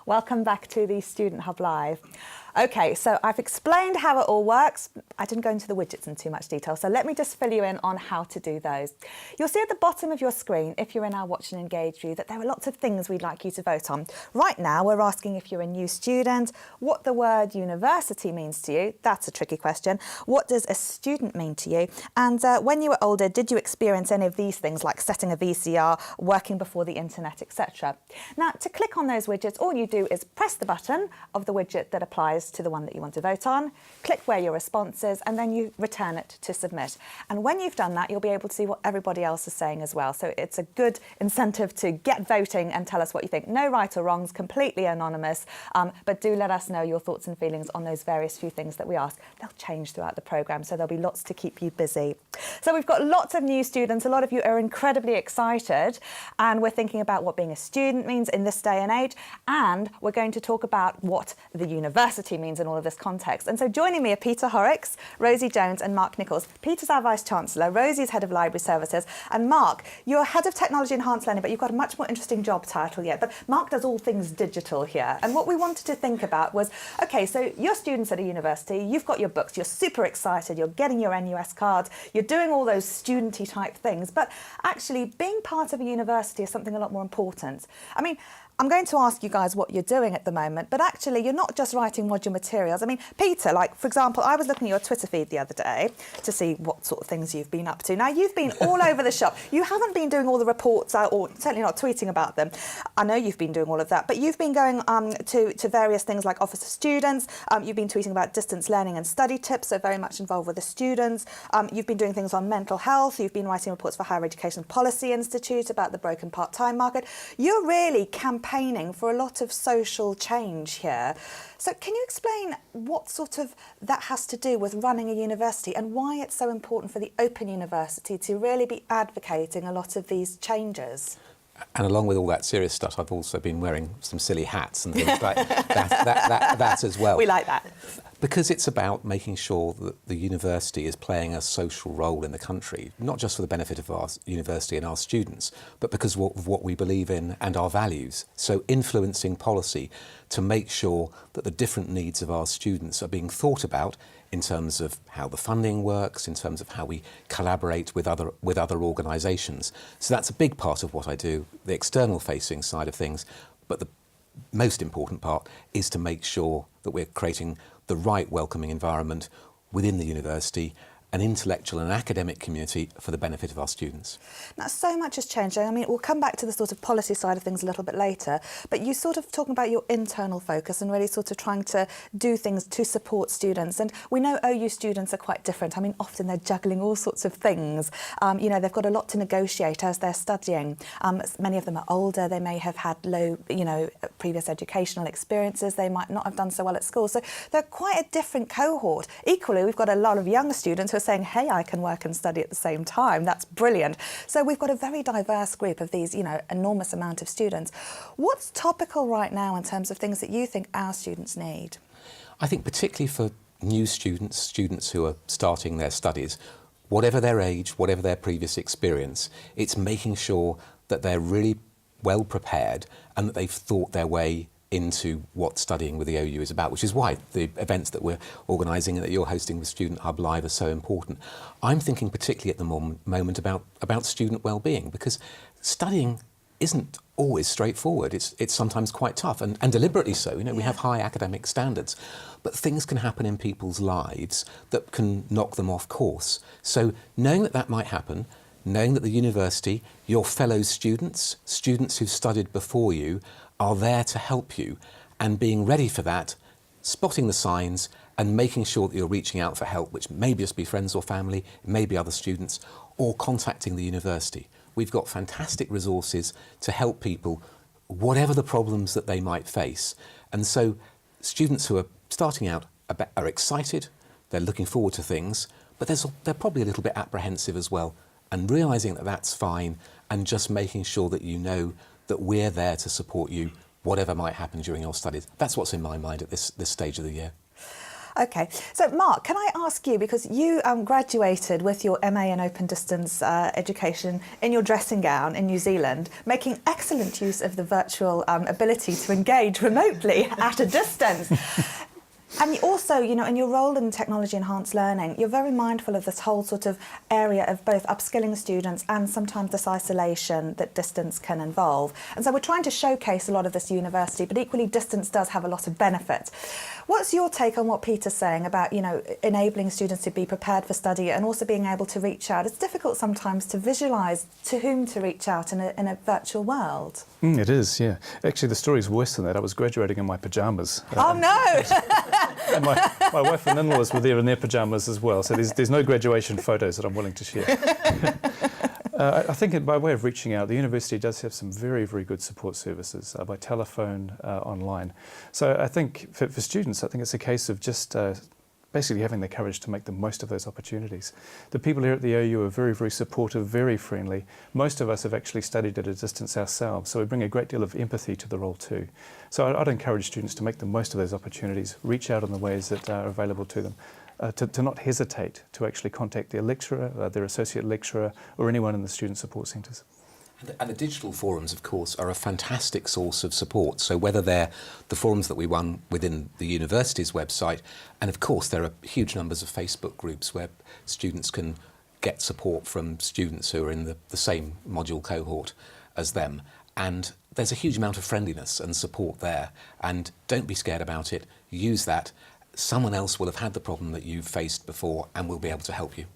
Welcome back to the Student Hub Live. Okay, so I've explained how it all works. I didn't go into the widgets in too much detail, so let me just fill you in on how to do those. You'll see at the bottom of your screen, if you're in our Watch and Engage view, that there are lots of things we'd like you to vote on. Right now, we're asking if you're a new student, what the word university means to you. That's a tricky question. What does a student mean to you? And when you were older, did you experience any of these things, like setting a VCR, working before the internet, etc.? Now, to click on those widgets, all you do is press the button of the widget that applies to the one that you want to vote on, click where your response is, and then you return it to submit. And when you've done that, you'll be able to see what everybody else is saying as well. So it's a good incentive to get voting and tell us what you think. No right or wrongs, completely anonymous, but do let us know your thoughts and feelings on those various few things that we ask. They'll change throughout the programme, so there'll be lots to keep you busy. So we've got lots of new students. A lot of you are incredibly excited, and we're thinking about what being a student means in this day and age, and we're going to talk about what the university means in all of this context. And so joining me are Peter Horrocks, Rosie Jones and Mark Nichols. Peter's our Vice Chancellor, Rosie's Head of Library Services, and Mark, you're Head of Technology Enhanced Learning, but you've got a much more interesting job title yet. But Mark does all things digital here. And what we wanted to think about was, okay, so you're students at a university, you've got your books, you're super excited, you're getting your NUS cards, you're doing all those studenty type things, but actually being part of a university is something a lot more important. I mean, I'm going to ask you guys what you're doing at the moment, but actually you're not just writing module materials. I mean, Peter, like, for example, I was looking at your Twitter feed the other day to see what sort of things you've been up to. Now, you've been all over the shop. You haven't been doing all the reports out, or certainly not tweeting about them. I know you've been doing all of that, but you've been going to various things like Office of Students. You've been tweeting about distance learning and study tips, so very much involved with the students. You've been doing things on mental health. You've been writing reports for Higher Education Policy Institute about the broken part-time market. You're really campaigning for a lot of social change here. So can you explain what sort of that has to do with running a university and why it's so important for the Open University to really be advocating a lot of these changes? And along with all that serious stuff, I've also been wearing some silly hats and things like that as well. We like that. Because it's about making sure that the university is playing a social role in the country, not just for the benefit of our university and our students, but because of what we believe in and our values. So influencing policy to make sure that the different needs of our students are being thought about in terms of how the funding works, in terms of how we collaborate with other organisations. So that's a big part of what I do, the external facing side of things. But the most important part is to make sure that we're creating the right welcoming environment within the university, an intellectual and academic community for the benefit of our students. Now, so much has changed. I mean, we'll come back to the sort of policy side of things a little bit later, but you sort of talking about your internal focus and really sort of trying to do things to support students. And we know OU students are quite different. I mean, often they're juggling all sorts of things. You know, they've got a lot to negotiate as they're studying. Many of them are older. They may have had low, previous educational experiences. They might not have done so well at school. So they're quite a different cohort. Equally, we've got a lot of young students who are saying, hey, I can work and study at the same time. That's brilliant. So we've got a very diverse group of these, enormous amount of students. What's topical right now in terms of things that you think our students need? I think particularly for new students who are starting their studies, whatever their age, whatever their previous experience, it's making sure that they're really well prepared and that they've thought their way into what studying with the OU is about, which is why the events that we're organising and that you're hosting with Student Hub Live are so important. I'm thinking particularly at the moment about student well-being, because studying isn't always straightforward. It's sometimes quite tough, and deliberately so. We have high academic standards, but things can happen in people's lives that can knock them off course. So knowing that might happen, knowing that the university, your fellow students who've studied before you, are there to help you, and being ready for that, spotting the signs and making sure that you're reaching out for help, which may just be friends or family, maybe other students, or contacting the university. We've got fantastic resources to help people, whatever the problems that they might face. And so students who are starting out are excited, they're looking forward to things, but they're probably a little bit apprehensive as well, and realising that that's fine, and just making sure that you know that we're there to support you, whatever might happen during your studies. That's what's in my mind at this stage of the year. Okay, so Mark, can I ask you, because you graduated with your MA in Open Distance Education in your dressing gown in New Zealand, making excellent use of the virtual ability to engage remotely at a distance. And you also, you know, in your role in technology enhanced learning, you're very mindful of this whole sort of area of both upskilling students and sometimes this isolation that distance can involve. And so we're trying to showcase a lot of this university, but equally distance does have a lot of benefit. What's your take on what Peter's saying about, you know, enabling students to be prepared for study and also being able to reach out? It's difficult sometimes to visualise to whom to reach out in a virtual world. It is, yeah. Actually, the story's worse than that. I was graduating in my pyjamas. Oh no! And my wife and in-laws were there in their pyjamas as well, so there's no graduation photos that I'm willing to share. I think by way of reaching out, the university does have some very, very good support services by telephone, online. So I think for students, I think it's a case of just basically having the courage to make the most of those opportunities. The people here at the OU are very, very supportive, very friendly. Most of us have actually studied at a distance ourselves, so we bring a great deal of empathy to the role too. So I'd encourage students to make the most of those opportunities, reach out in the ways that are available to them, to not hesitate to actually contact their lecturer, their associate lecturer, or anyone in the student support centres. And the digital forums, of course, are a fantastic source of support. So whether they're the forums that we run within the university's website, and of course there are huge numbers of Facebook groups where students can get support from students who are in the same module cohort as them. And there's a huge amount of friendliness and support there. And don't be scared about it. Use that. Someone else will have had the problem that you've faced before and will be able to help you.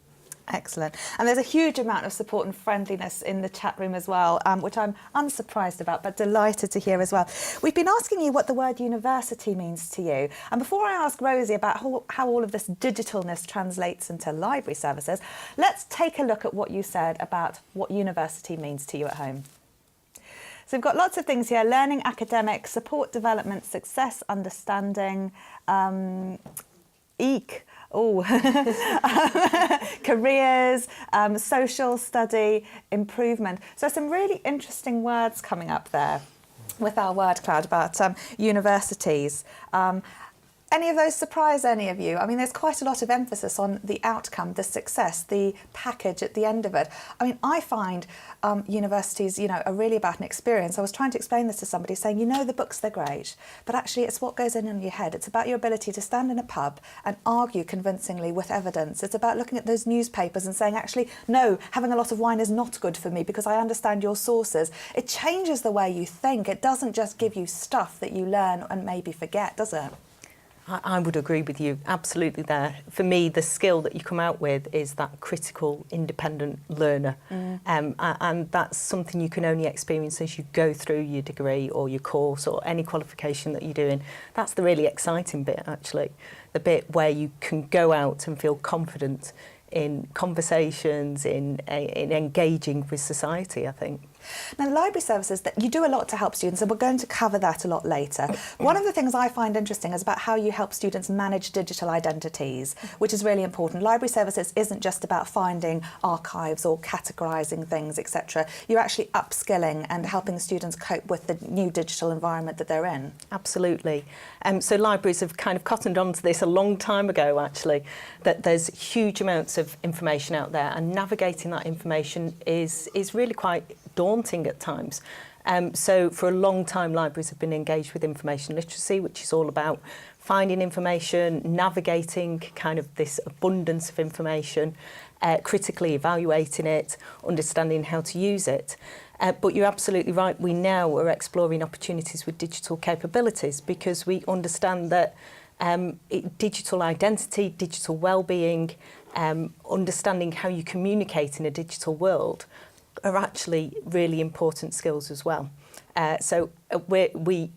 Excellent. And there's a huge amount of support and friendliness in the chat room as well, which I'm unsurprised about, but delighted to hear as well. We've been asking you what the word university means to you. And before I ask Rosie about how all of this digitalness translates into library services, let's take a look at what you said about what university means to you at home. So we've got lots of things here: learning, academic, support, development, success, understanding, careers, social study, improvement. So some really interesting words coming up there with our word cloud about universities. Any of those surprise any of you? I mean, there's quite a lot of emphasis on the outcome, the success, the package at the end of it. I mean, I find universities, you know, are really about an experience. I was trying to explain this to somebody, saying, you know, the books, they're great, but actually it's what goes in your head. It's about your ability to stand in a pub and argue convincingly with evidence. It's about looking at those newspapers and saying, actually, no, having a lot of wine is not good for me because I understand your sources. It changes the way you think. It doesn't just give you stuff that you learn and maybe forget, does it? I would agree with you absolutely there. For me, the skill that you come out with is that critical, independent learner. And that's something you can only experience as you go through your degree or your course or any qualification that you're doing. That's the really exciting bit, actually. The bit where you can go out and feel confident in conversations, in engaging with society, I think. Now, library services, that you do a lot to help students, and we're going to cover that a lot later. One of the things I find interesting is about how you help students manage digital identities, which is really important. Library services isn't just about finding archives or categorising things, etc. You're actually upskilling and helping students cope with the new digital environment that they're in. Absolutely. So libraries have kind of cottoned onto this a long time ago, actually, that there's huge amounts of information out there, and navigating that information is really quite daunting at times. So for a long time, libraries have been engaged with information literacy, which is all about finding information, navigating kind of this abundance of information, critically evaluating it, understanding how to use it. But you're absolutely right, we now are exploring opportunities with digital capabilities because we understand that digital identity, digital well-being, understanding how you communicate in a digital world are actually really important skills as well. So we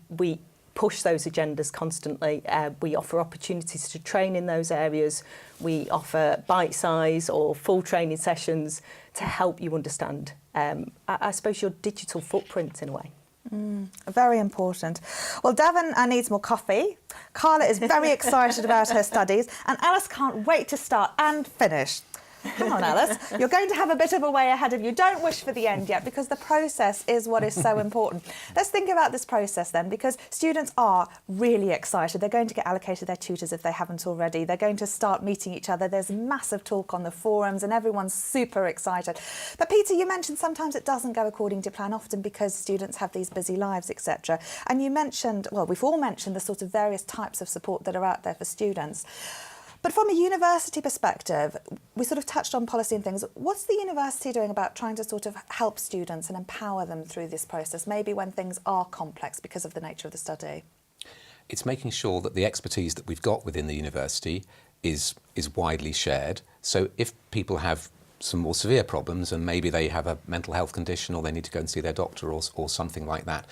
push those agendas constantly. We offer opportunities to train in those areas. We offer bite-size or full training sessions to help you understand, I suppose, your digital footprint in a way. Very important. Well, Devon needs more coffee. Carla is very excited about her studies, and Alice can't wait to start and finish. Hang on, Alice. You're going to have a bit of a way ahead of you. Don't wish for the end yet, because the process is what is so important. Let's think about this process then, because students are really excited. They're going to get allocated their tutors if they haven't already. They're going to start meeting each other. There's massive talk on the forums and everyone's super excited. But Peter, you mentioned sometimes it doesn't go according to plan, often because students have these busy lives, etc. And you mentioned, well, we've all mentioned the sort of various types of support that are out there for students. But from a university perspective, we sort of touched on policy and things. What's the university doing about trying to sort of help students and empower them through this process, maybe when things are complex because of the nature of the study? It's making sure that the expertise that we've got within the university is widely shared. So if people have some more severe problems and maybe they have a mental health condition or they need to go and see their doctor or something like that,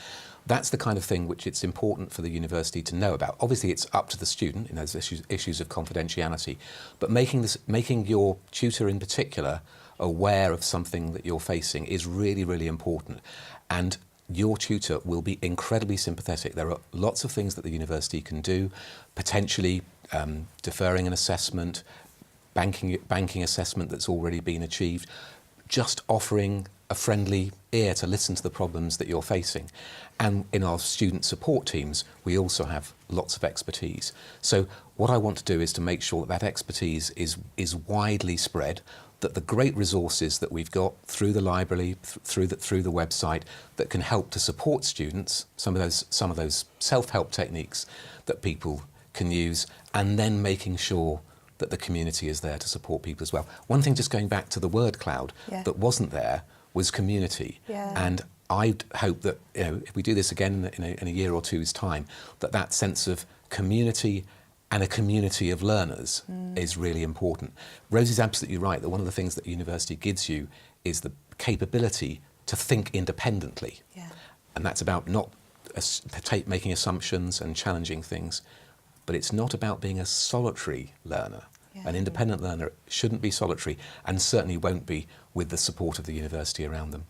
that's the kind of thing which it's important for the university to know about. Obviously, it's up to the student, there's issues of confidentiality, but making your tutor in particular aware of something that you're facing is really, really important. And your tutor will be incredibly sympathetic. There are lots of things that the university can do, potentially deferring an assessment, banking assessment that's already been achieved, just offering a friendly ear to listen to the problems that you're facing. And in our student support teams, we also have lots of expertise. So what I want to do is to make sure that expertise is widely spread, that the great resources that we've got through the library, through the website, that can help to support students, some of those self-help techniques that people can use, and then making sure that the community is there to support people as well. One thing, just going back to the word cloud, that wasn't there was community. And I'd hope that if we do this again in a year or two's time, that sense of community and a community of learners is really important. Rosie's absolutely right that one of the things that university gives you is the capability to think independently. And that's about not making assumptions and challenging things, but it's not about being a solitary learner. An independent learner shouldn't be solitary, and certainly won't be with the support of the university around them.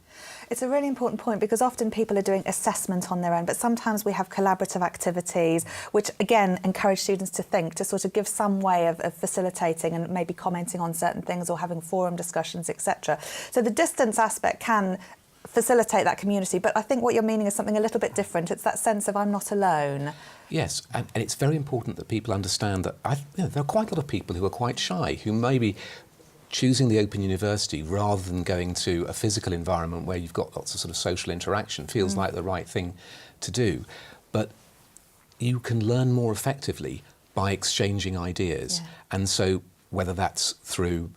It's a really important point, because often people are doing assessment on their own, but sometimes we have collaborative activities which again encourage students to think, to sort of give some way of facilitating and maybe commenting on certain things or having forum discussions, etc. So the distance aspect can facilitate that community, but I think what you're meaning is something a little bit different. It's that sense of I'm not alone. Yes, and it's very important that people understand that there are quite a lot of people who are quite shy, who may be choosing the Open University rather than going to a physical environment where you've got lots of sort of social interaction, feels like the right thing to do. But you can learn more effectively by exchanging ideas. And so whether that's through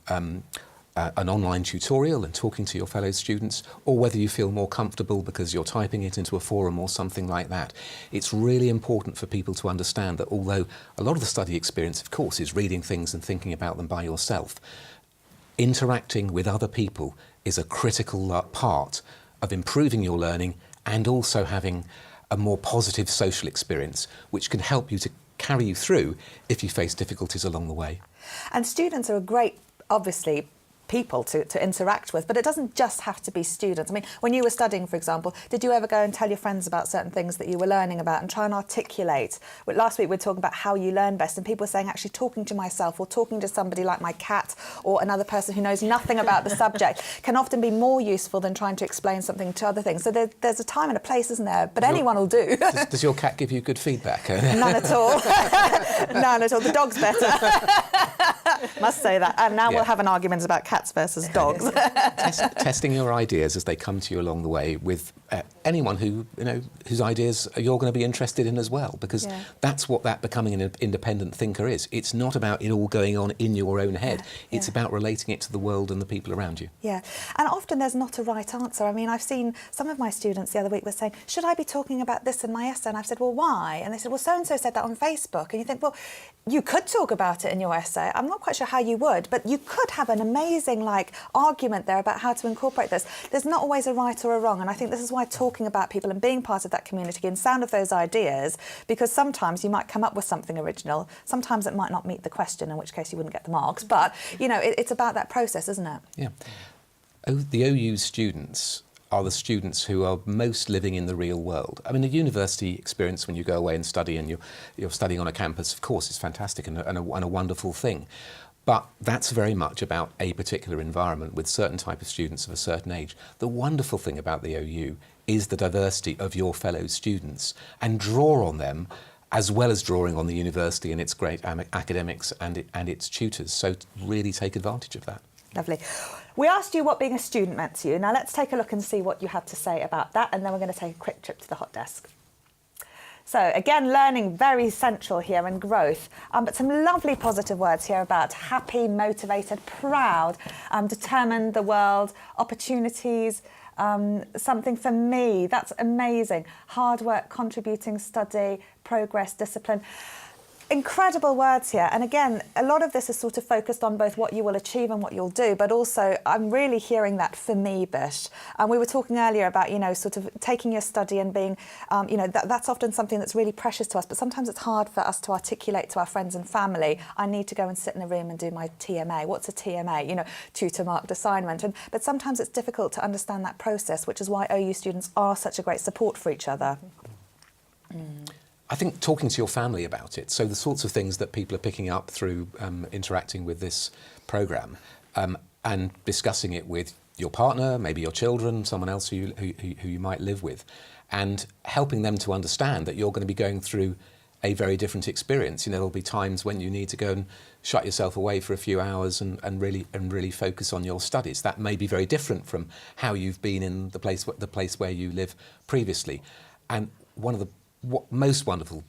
an online tutorial and talking to your fellow students, or whether you feel more comfortable because you're typing it into a forum or something like that. It's really important for people to understand that although a lot of the study experience, of course, is reading things and thinking about them by yourself, interacting with other people is a critical part of improving your learning and also having a more positive social experience, which can help you to carry you through if you face difficulties along the way. And students are a great, obviously, people to interact with, but it doesn't just have to be students. I mean, when you were studying, for example, did you ever go and tell your friends about certain things that you were learning about and try and articulate? Last week we were talking about how you learn best, and people were saying actually talking to myself or talking to somebody like my cat or another person who knows nothing about the subject can often be more useful than trying to explain something to other things. So there's a time and a place, isn't there? But anyone will do. Does your cat give you good feedback? None at all. None at all. The dog's better. Must say that. And now we'll have an argument about cats versus dogs. Testing your ideas as they come to you along the way with anyone who whose ideas you're going to be interested in as well, because that's what that becoming an independent thinker is. It's not about it all going on in your own head. It's about relating it to the world and the people around you. Yeah, and often there's not a right answer. I mean, I've seen some of my students the other week were saying, should I be talking about this in my essay? And I've said, well, why? And they said, well, so-and-so said that on Facebook. And you think, well, you could talk about it in your essay. I'm not quite sure how you would, but you could have an amazing argument there about how to incorporate this. There's not always a right or a wrong, and I think this is why talking about people and being part of that community and sound of those ideas, because sometimes you might come up with something original, sometimes it might not meet the question, in which case you wouldn't get the marks, but it's about that process, isn't it? Yeah. The OU students are the students who are most living in the real world. I mean, the university experience when you go away and study and you're studying on a campus, of course, is fantastic and a wonderful thing. But that's very much about a particular environment with certain type of students of a certain age. The wonderful thing about the OU is the diversity of your fellow students, and draw on them as well as drawing on the university and its great academics and its tutors. So really take advantage of that. Lovely. We asked you what being a student meant to you. Now let's take a look and see what you had to say about that, and then we're going to take a quick trip to the hot desk. So again, learning very central here and growth, but some lovely positive words here about happy, motivated, proud, determined, the world, opportunities, something for me, that's amazing. Hard work, contributing, study, progress, discipline. Incredible words here. And again, a lot of this is sort of focused on both what you will achieve and what you'll do, but also I'm really hearing that for me bit. We were talking earlier about, you know, sort of taking your study and being, you know, that's often something that's really precious to us, but sometimes it's hard for us to articulate to our friends and family, I need to go and sit in a room and do my TMA. What's a TMA? You know, tutor marked assignment. But sometimes it's difficult to understand that process, which is why OU students are such a great support for each other. I think talking to your family about it, so the sorts of things that people are picking up through interacting with this programme, and discussing it with your partner, maybe your children, someone else who you might live with, and helping them to understand that you're going to be going through a very different experience. You know, there'll be times when you need to go and shut yourself away for a few hours and really focus on your studies. That may be very different from how you've been in the place where you live previously. And one of the most wonderful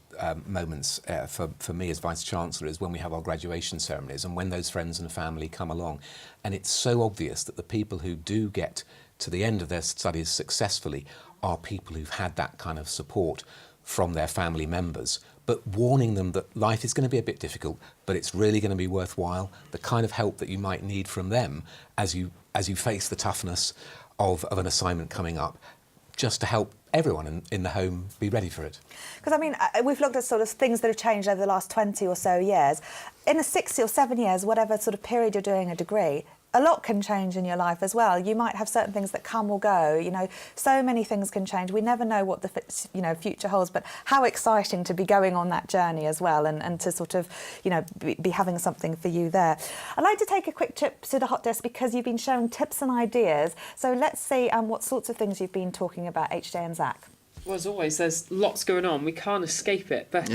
moments for me as Vice Chancellor is when we have our graduation ceremonies and when those friends and family come along. And it's so obvious that the people who do get to the end of their studies successfully are people who've had that kind of support from their family members, but warning them that life is going to be a bit difficult, but it's really going to be worthwhile. The kind of help that you might need from them as you face the toughness of an assignment coming up, just to help everyone in the home be ready for it. Because, I mean, we've looked at sort of things that have changed over the last 20 or so years. In a 6 or 7 years, whatever sort of period you're doing a degree, a lot can change in your life as well. You might have certain things that come or go, you know, so many things can change. We never know what the future holds, but how exciting to be going on that journey as well, and to sort of, you know, be having something for you there. I'd like to take a quick trip to the hot desk because you've been sharing tips and ideas. So let's see what sorts of things you've been talking about, HJ and Zach. Well, as always, there's lots going on. We can't escape it. But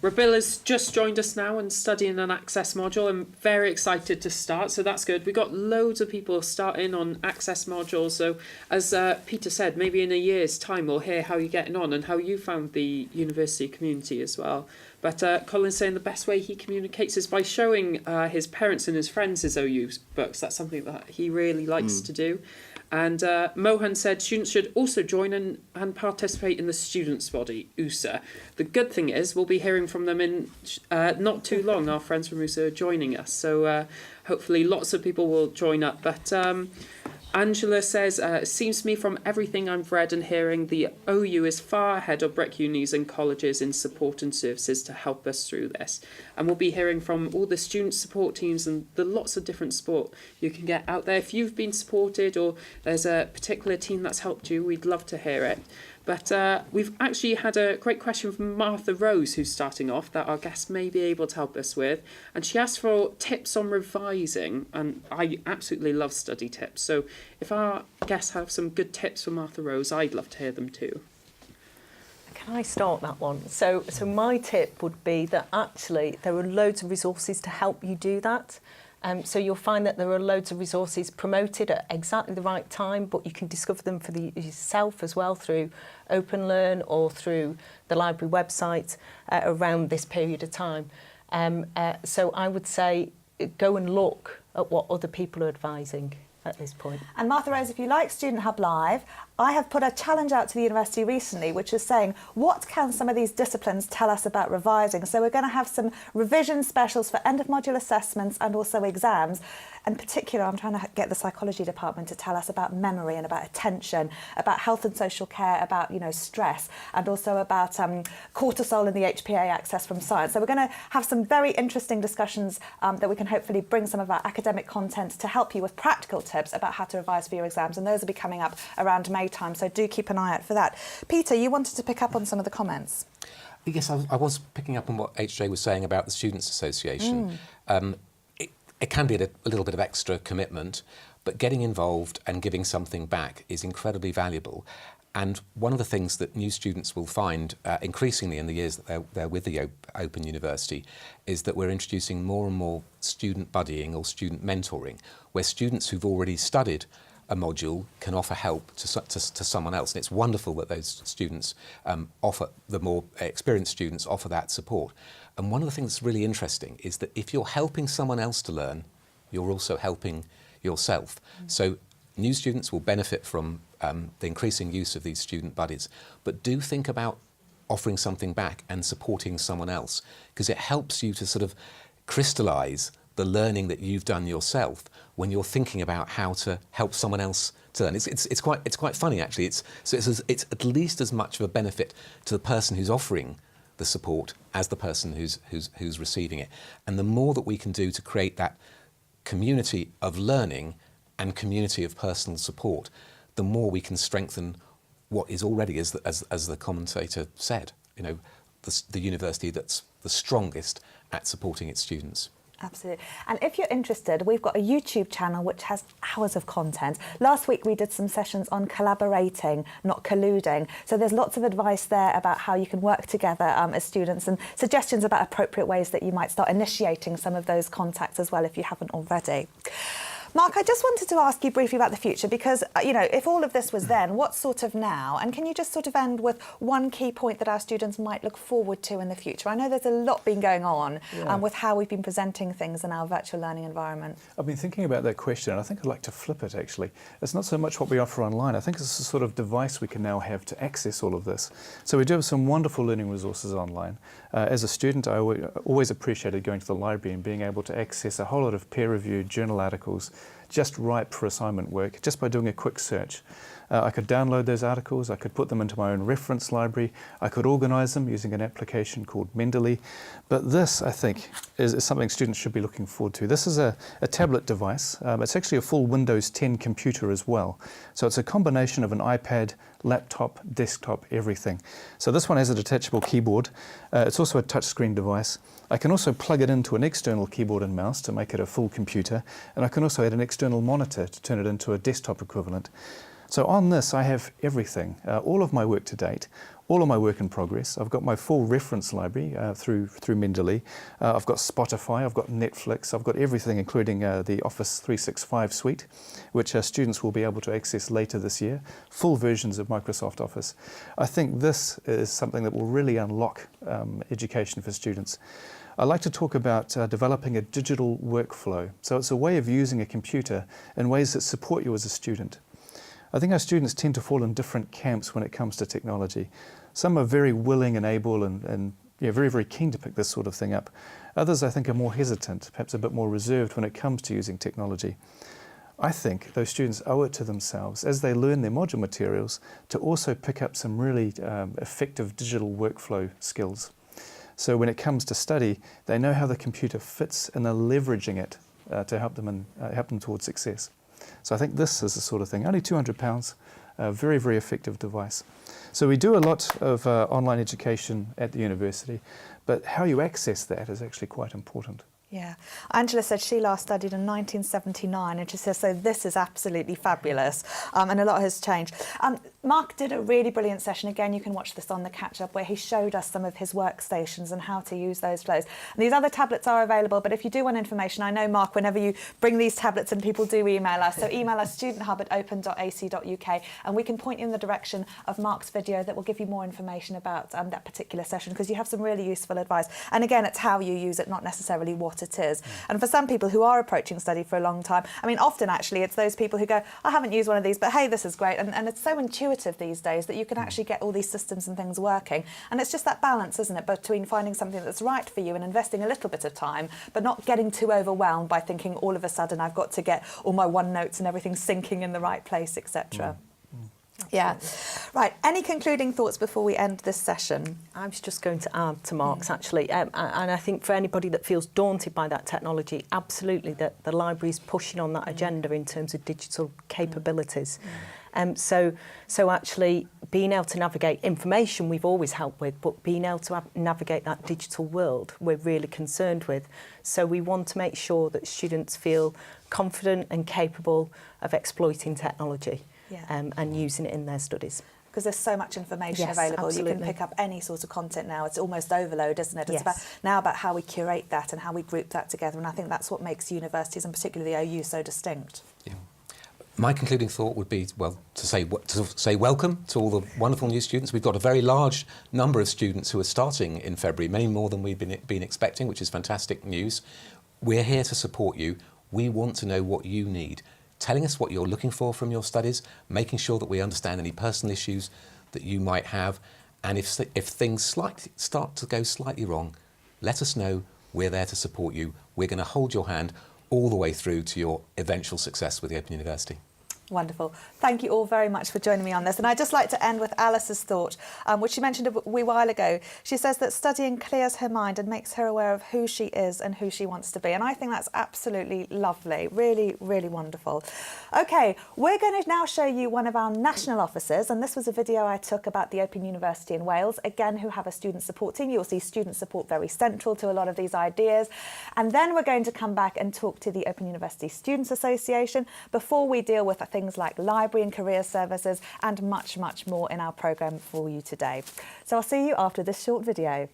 Rabilla's just joined us now and studying an Access module. I'm very excited to start, so that's good. We've got loads of people starting on Access modules. So as Peter said, maybe in a year's time we'll hear how you're getting on and how you found the university community as well. But Colin's saying the best way he communicates is by showing his parents and his friends his OU books. That's something that he really likes to do. And Mohan said students should also join and participate in the students' body, USA. The good thing is we'll be hearing from them in not too long. Our friends from USA are joining us. So hopefully lots of people will join up. But Angela says, it seems to me from everything I've read and hearing, the OU is far ahead of Brec unis and colleges in support and services to help us through this. And we'll be hearing from all the student support teams and the lots of different support you can get out there. If you've been supported or there's a particular team that's helped you, we'd love to hear it. But we've actually had a great question from Martha Rose, who's starting off, that our guest may be able to help us with. And she asked for tips on revising, and I absolutely love study tips. So if our guests have some good tips for Martha Rose, I'd love to hear them too. Can I start that one? So my tip would be that actually there are loads of resources to help you do that. So you'll find that there are loads of resources promoted at exactly the right time, but you can discover them for yourself as well through Open Learn or through the library website around this period of time. So I would say go and look at what other people are advising at this point. And Martha Rose, if you like Student Hub Live, I have put a challenge out to the university recently, which is saying, what can some of these disciplines tell us about revising? So we're going to have some revision specials for end of module assessments and also exams. In particular, I'm trying to get the psychology department to tell us about memory and about attention, about health and social care, about, you know, stress, and also about cortisol and the HPA access from science. So we're going to have some very interesting discussions that we can hopefully bring some of our academic content to help you with practical tips about how to revise for your exams. And those will be coming up around May time, so do keep an eye out for that. Peter, you wanted to pick up on some of the comments. Yes, I was picking up on what HJ was saying about the Students' Association. it can be a little bit of extra commitment, but getting involved and giving something back is incredibly valuable. And one of the things that new students will find increasingly in the years that they're with the Open University is that we're introducing more and more student buddying or student mentoring, where students who've already studied a module can offer help to someone else. And it's wonderful that those students the more experienced students offer that support. And one of the things that's really interesting is that if you're helping someone else to learn, you're also helping yourself. So new students will benefit from the increasing use of these student buddies, but do think about offering something back and supporting someone else, because it helps you to sort of crystallise the learning that you've done yourself when you're thinking about how to help someone else to learn. It's quite funny actually. It's at least as much of a benefit to the person who's offering the support as the person who's receiving it. And the more that we can do to create that community of learning and community of personal support, the more we can strengthen what is already, as the commentator said, the university that's the strongest at supporting its students. Absolutely. And if you're interested, we've got a YouTube channel which has hours of content. Last week we did some sessions on collaborating, not colluding. So there's lots of advice there about how you can work together as students, and suggestions about appropriate ways that you might start initiating some of those contacts as well if you haven't already. Mark, I just wanted to ask you briefly about the future because, if all of this was then, what's sort of now? And can you just sort of end with one key point that our students might look forward to in the future? I know there's a lot been going on with how we've been presenting things in our virtual learning environment. I've been thinking about that question, and I think I'd like to flip it, actually. It's not so much what we offer online. I think it's the sort of device we can now have to access all of this. So we do have some wonderful learning resources online. As a student, I always appreciated going to the library and being able to access a whole lot of peer-reviewed journal articles just ripe for assignment work, just by doing a quick search. I could download those articles, I could put them into my own reference library, I could organise them using an application called Mendeley. But this, I think, is something students should be looking forward to. This is a tablet device. It's actually a full Windows 10 computer as well. So it's a combination of an iPad, laptop, desktop, everything. So this one has a detachable keyboard. It's also a touchscreen device. I can also plug it into an external keyboard and mouse to make it a full computer, and I can also add an external monitor to turn it into a desktop equivalent. So on this I have everything, all of my work to date, all of my work in progress. I've got my full reference library through Mendeley. I've got Spotify, I've got Netflix, I've got everything including the Office 365 suite, which students will be able to access later this year, full versions of Microsoft Office. I think this is something that will really unlock education for students. I like to talk about developing a digital workflow. So it's a way of using a computer in ways that support you as a student. I think our students tend to fall in different camps when it comes to technology. Some are very willing and able and very, very keen to pick this sort of thing up. Others, I think, are more hesitant, perhaps a bit more reserved when it comes to using technology. I think those students owe it to themselves, as they learn their module materials, to also pick up some really effective digital workflow skills. So when it comes to study, they know how the computer fits and they're leveraging it to help them towards success. So I think this is the sort of thing. Only £200, a very, very effective device. So we do a lot of online education at the university, but how you access that is actually quite important. Yeah. Angela said she last studied in 1979, and she says, so this is absolutely fabulous, and a lot has changed. Mark did a really brilliant session. Again, you can watch this on the catch-up, where he showed us some of his workstations and how to use those flows. And these other tablets are available, but if you do want information, I know, Mark, whenever you bring these tablets in, people do email us. So email us studenthub@open.ac.uk, and we can point you in the direction of Mark's video that will give you more information about that particular session, because you have some really useful advice. And again, it's how you use it, not necessarily what it is. And for some people who are approaching study for a long time, I mean, often actually it's those people who go, I haven't used one of these, but hey, this is great. And it's so intuitive these days that you can actually get all these systems and things working. And it's just that balance, isn't it, between finding something that's right for you and investing a little bit of time, but not getting too overwhelmed by thinking all of a sudden I've got to get all my OneNotes and everything syncing in the right place, etc. Yeah. Right. Any concluding thoughts before we end this session? I was just going to add to Mark's, actually. And I think for anybody that feels daunted by that technology, absolutely, that the library's pushing on that agenda in terms of digital capabilities. So actually being able to navigate information we've always helped with, but being able to navigate that digital world we're really concerned with. So we want to make sure that students feel confident and capable of exploiting technology and using it in their studies. Because there's so much information available. Absolutely. You can pick up any sort of content now. It's almost overload, isn't it? It's Yes. about how we curate that and how we group that together. And I think that's what makes universities, and particularly the OU, so distinct. Yeah. My concluding thought would be, well, to say welcome to all the wonderful new students. We've got a very large number of students who are starting in February, many more than we've been expecting, which is fantastic news. We're here to support you. We want to know what you need. Telling us what you're looking for from your studies, making sure that we understand any personal issues that you might have, and if things start to go slightly wrong, let us know. We're there to support you. We're going to hold your hand all the way through to your eventual success with the Open University. Wonderful. Thank you all very much for joining me on this. And I'd just like to end with Alice's thought, which she mentioned a wee while ago. She says that studying clears her mind and makes her aware of who she is and who she wants to be. And I think that's absolutely lovely. Really, really wonderful. OK, we're going to now show you one of our national officers. And this was a video I took about the Open University in Wales, again, who have a student support team. You'll see student support very central to a lot of these ideas. And then we're going to come back and talk to the Open University Students Association before we deal with things like library and career services and much, much more in our programme for you today. So I'll see you after this short video.